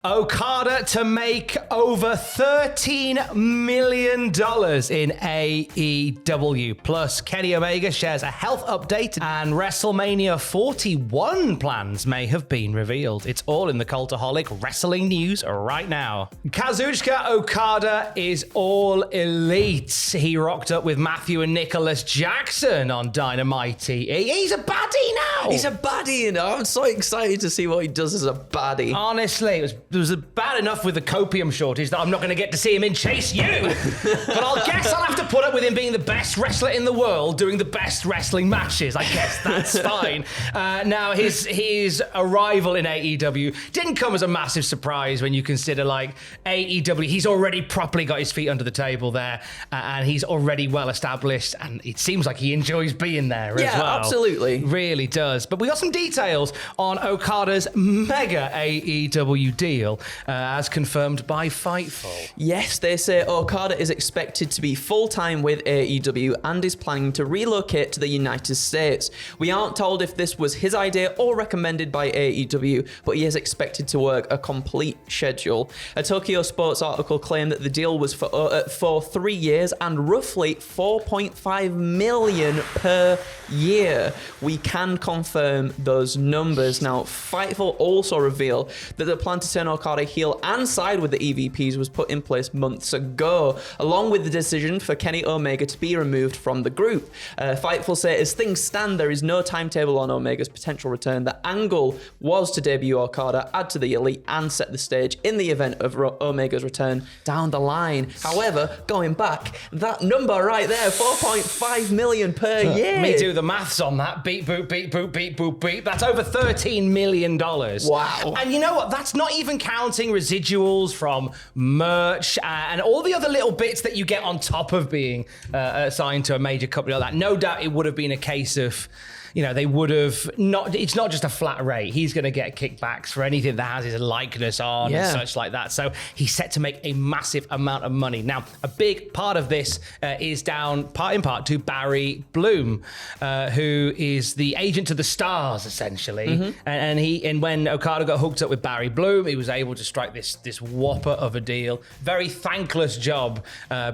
Okada to make over $13 million in AEW. Plus, Kenny Omega shares a health update and WrestleMania 41 plans may have been revealed. It's all in the Cultaholic wrestling news right now. Kazuchika Okada is all elite. He rocked up with Matthew and Nicholas Jackson on Dynamite. He's a baddie now. He's a baddie, you know. I'm so excited to see what he does as a baddie. Honestly, it was bad enough with the copium shortage that I'm not going to get to see him in Chase U. But I'll have to put up with him being the best wrestler in the world doing the best wrestling matches. I guess that's fine. Now, his arrival in AEW didn't come as a massive surprise when you consider, like, AEW, he's already properly got his feet under the table there, and he's already well established, and it seems like he enjoys being there as well. Yeah, absolutely. Really does. But we got some details on Okada's mega AEW deal, as confirmed by Fightful. Yes, they say Okada is expected to be full-time with AEW and is planning to relocate to the United States. We aren't told if this was his idea or recommended by AEW, but he is expected to work a complete schedule. A Tokyo Sports article claimed that the deal was for 3 years and roughly $4.5 million per year. We can confirm those numbers. Now, Fightful also revealed that the plan to turn Okada heel and side with the EVPs was put in place months ago, along with the decision for Kenny Omega to be removed from the group. Fightful say, as things stand, there is no timetable on Omega's potential return. The angle was to debut Okada, add to the elite, and set the stage in the event of Omega's return down the line. However, going back, that number right there, $4.5 million per year. Me do the maths on that. Beep, boop, beep, boop, beep, boop, beep. That's over $13 million. Wow. And you know what? That's not even counting residuals from merch and all the other little bits that you get on top of being assigned to a major company like that. No doubt it would have been a case of, you know, they would have not, it's not just a flat rate. He's going to get kickbacks for anything that has his likeness on and such like that. So he's set to make a massive amount of money. Now, a big part of this is down part in part to Barry Bloom, who is the agent to the stars, essentially. Mm-hmm. And when Okada got hooked up with Barry Bloom, he was able to strike this whopper of a deal. Very thankless job,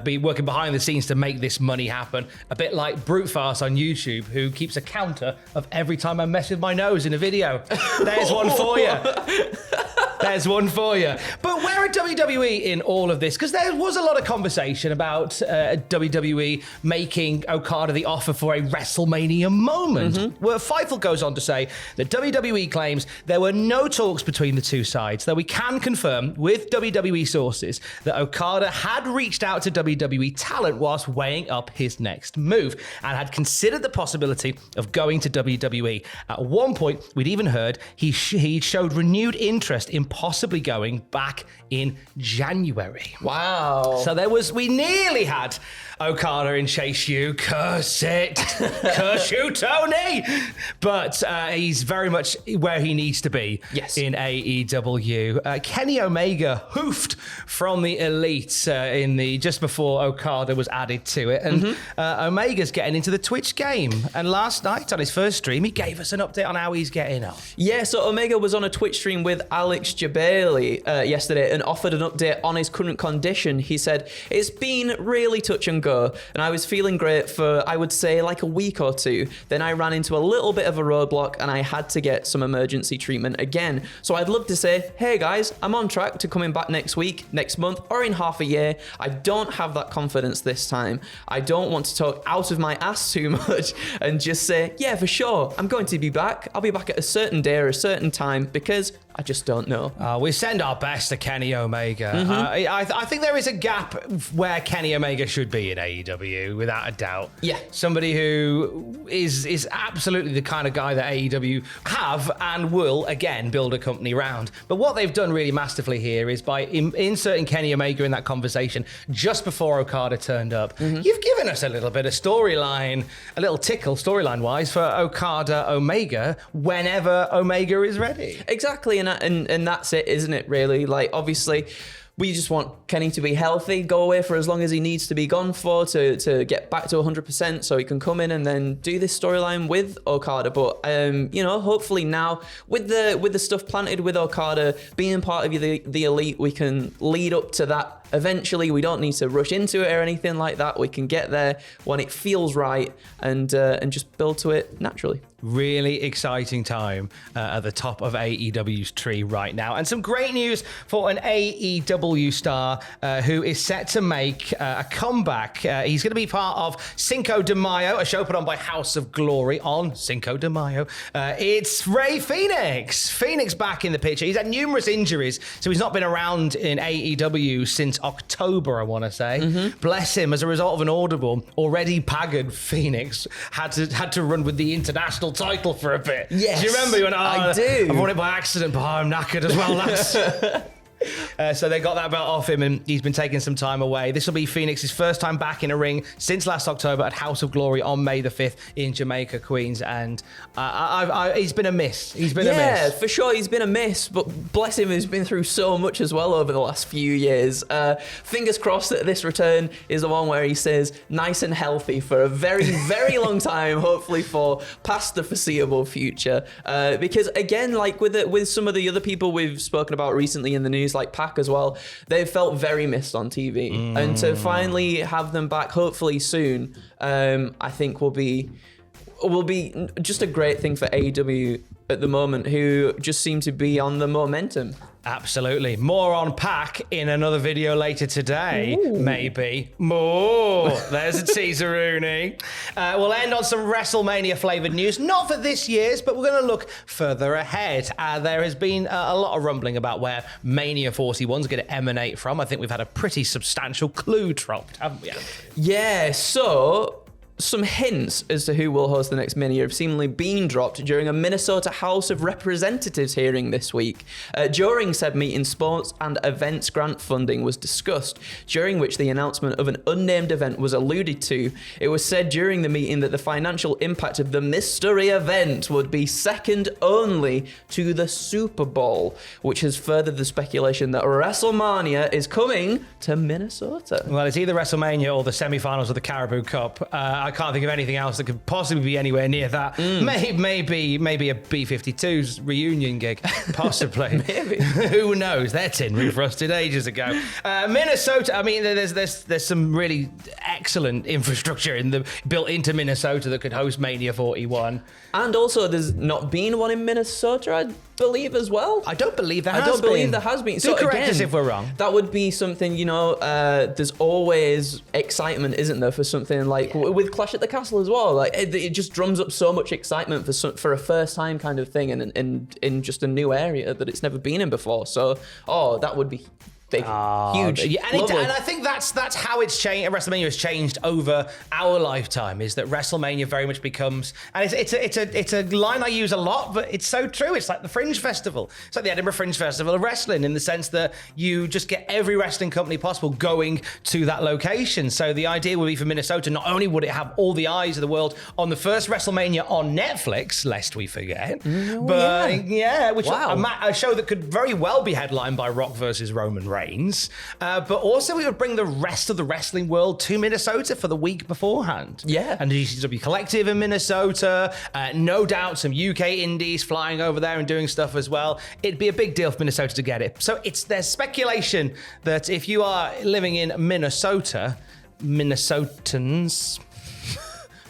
be working behind the scenes to make this money happen. A bit like Brute Farce on YouTube, who keeps a counter of every time I mess with my nose in a video. There's one for you. There's one for you. But where are WWE in all of this? Because there was a lot of conversation about WWE making Okada the offer for a WrestleMania moment. Mm-hmm. Well, Fightful goes on to say that WWE claims there were no talks between the two sides, though we can confirm with WWE sources that Okada had reached out to WWE talent whilst weighing up his next move and had considered the possibility of going to WWE. At one point, we'd even heard he showed renewed interest in possibly going back in January. Wow. So we nearly had Okada in Chase U. Curse it. Curse you, Tony. But he's very much where he needs to be in AEW. Kenny Omega hoofed from the Elite just before Okada was added to it. And Omega's getting into the Twitch game. And last night on his first stream, he gave us an update on how he's getting on. Yeah, so Omega was on a Twitch stream with Alex Jabali yesterday and offered an update on his current condition. He said, it's been really touch and go, and I was feeling great for, I would say, like a week or two. Then I ran into a little bit of a roadblock and I had to get some emergency treatment again. So I'd love to say, hey guys, I'm on track to coming back next week, next month, or in half a year. I don't have that confidence this time. I don't want to talk out of my ass too much and just say, yeah, for sure, I'm going to be back. I'll be back at a certain day or a certain time because I just don't know. We send our best to Kenny Omega. I think there is a gap where Kenny Omega should be in AEW, without a doubt. Yeah. Somebody who is absolutely the kind of guy that AEW have and will, again, build a company around. But what they've done really masterfully here is by inserting Kenny Omega in that conversation just before Okada turned up, you've given us a little bit of storyline, a little tickle storyline-wise for Okada Omega whenever Omega is ready. Exactly, and that's it, isn't it, really? Like, obviously, We just want Kenny to be healthy, go away for as long as he needs to be gone for, to get back to 100% so he can come in and then do this storyline with Okada. But, hopefully now with the stuff planted with Okada, being part of the Elite, we can lead up to that eventually. We don't need to rush into it or anything like that. We can get there when it feels right and just build to it naturally. Really exciting time at the top of AEW's tree right now. And some great news for an AEW star who is set to make a comeback. He's going to be part of Cinco de Mayo, a show put on by House of Glory on Cinco de Mayo. It's Rey Fenix. Fenix back in the picture. He's had numerous injuries, so he's not been around in AEW since October, I want to say. Mm-hmm. Bless him. As a result of an audible, already Pagged Fenix had to run with the international title for a bit. Yes. Do you remember? You went, I do. I won it by accident, but I'm knackered as well, lads. So they got that belt off him, and he's been taking some time away. This will be Phoenix's first time back in a ring since last October at House of Glory on May the 5th in Jamaica, Queens. And he's been a miss. He's been a miss. Yeah, for sure, he's been a miss. But bless him, he's been through so much as well over the last few years. Fingers crossed that this return is the one where he stays nice and healthy for a very, very long time. Hopefully for past the foreseeable future. Because again, like with some of the other people we've spoken about recently in the news, like Pac as well, they've felt very missed on TV. And to finally have them back, hopefully soon, I think will be just a great thing for AEW at the moment, who just seem to be on the momentum. Absolutely. More on Pac in another video later today. Ooh. Maybe. More. There's a teaser, Rooney. We'll end on some WrestleMania flavoured news. Not for this year's, but we're going to look further ahead. There has been a lot of rumbling about where Mania 41 is going to emanate from. I think we've had a pretty substantial clue dropped, haven't we? Yeah, so some hints as to who will host the next Mania have seemingly been dropped during a Minnesota House of Representatives hearing this week. During said meeting, sports and events grant funding was discussed, during which the announcement of an unnamed event was alluded to. It was said during the meeting that the financial impact of the mystery event would be second only to the Super Bowl, which has furthered the speculation that WrestleMania is coming to Minnesota. Well, it's either WrestleMania or the semi-finals of the Caribou Cup. I can't think of anything else that could possibly be anywhere near that. Maybe a B-52's reunion gig, possibly. Maybe. Who knows? Their tin refrosted ages ago. Minnesota. I mean, there's some really excellent infrastructure built into Minnesota that could host Mania 41. And also, there's not been one in Minnesota, I believe, as well. I don't believe there has been. I don't been. believe there has been. So correct us if we're wrong. That would be something, there's always excitement, isn't there, for something like with Clash at the Castle as well. Like it just drums up so much excitement for a first time kind of thing, and in just a new area that it's never been in before. So, that would be big, huge. Yeah, and I think that's how it's changed. WrestleMania has changed over our lifetime. Is that WrestleMania very much becomes, and it's a line I use a lot, but it's so true. It's like the Fringe Festival. It's like the Edinburgh Fringe Festival of wrestling, in the sense that you just get every wrestling company possible going to that location. So the idea would be for Minnesota, not only would it have all the eyes of the world on the first WrestleMania on Netflix, lest we forget, but which a show that could very well be headlined by Rock versus Roman Reigns, but also we would bring the rest of the wrestling world to Minnesota for the week beforehand. Yeah. And the GCW Collective in Minnesota, no doubt some UK indies flying over there and doing stuff as well. It'd be a big deal for Minnesota to get it. So there's speculation that if you are living in Minnesota, Minnesotans,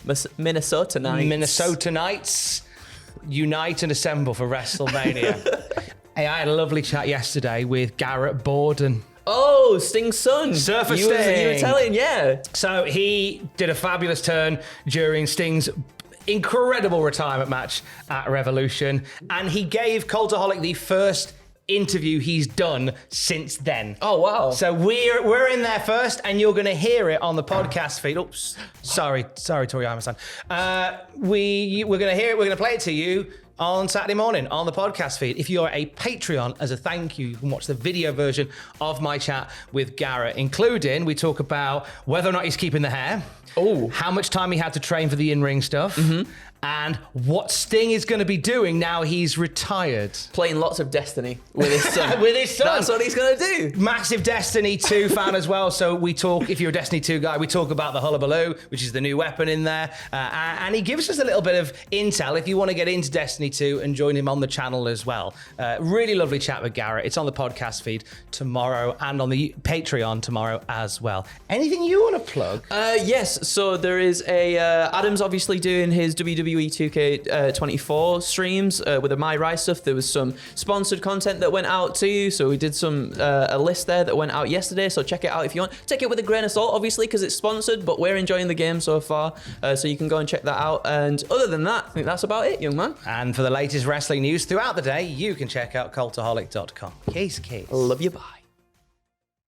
Minnesotanites, unite and assemble for WrestleMania. Hey, I had a lovely chat yesterday with Garrett Borden. Oh, Sting's son. Surfer Sting. You were telling, yeah. So he did a fabulous turn during Sting's incredible retirement match at Revolution, and he gave Cultaholic the first interview he's done since then. Oh, wow. So we're in there first, and you're going to hear it on the podcast feed. Oops, sorry, Tori Iverson. We're going to hear it. We're going to play it to you on Saturday morning on the podcast feed. If you're a Patreon, as a thank you can watch the video version of my chat with Garrett, including we talk about whether or not he's keeping the hair, how much time he had to train for the in-ring stuff, and what Sting is going to be doing now he's retired. Playing lots of Destiny with his son. With his son. That's what he's going to do. Massive Destiny 2 fan as well. So we talk, if you're a Destiny 2 guy, we talk about the Hullabaloo, which is the new weapon in there. And he gives us a little bit of intel if you want to get into Destiny 2 and join him on the channel as well. Really lovely chat with Garrett. It's on the podcast feed tomorrow and on the Patreon tomorrow as well. Anything you want to plug? Yes, so there is Adam's obviously doing his WWE 2K24 streams with the My Rise stuff. There was some sponsored content that went out to you, so we did a list there that went out yesterday, so check it out if you want. Take it with a grain of salt, obviously, because it's sponsored, but we're enjoying the game so far, so you can go and check that out. And other than that, I think that's about it, young man. And for the latest wrestling news throughout the day, you can check out cultaholic.com. Case. Love you, bye.